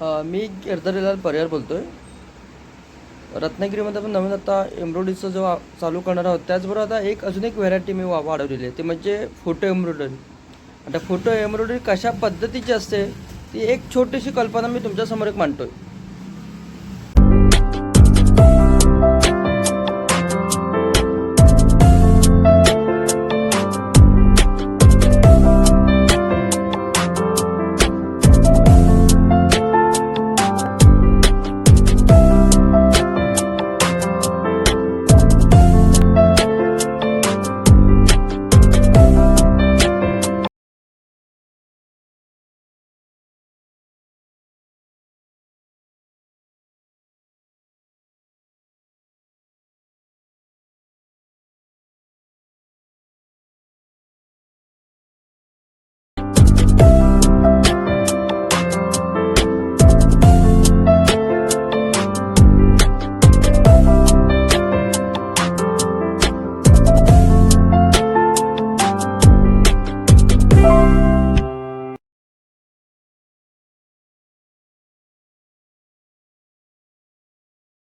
मी गिरधारीलाल परिहार बोलतो आहे. रत्नागिरीमध्ये आपण नवीन आता एम्ब्रॉयडरीचं जो चालू करणार आहोत, त्याचबरोबर आता अजून एक व्हेरायटी मी वाढवलेली आहे, ती म्हणजे फोटो एम्ब्रॉयडरी. आता फोटो एम्ब्रॉयडरी कशा पद्धतीची असते ती एक छोटीशी कल्पना मी तुमच्यासमोर एक मांडतो आहे.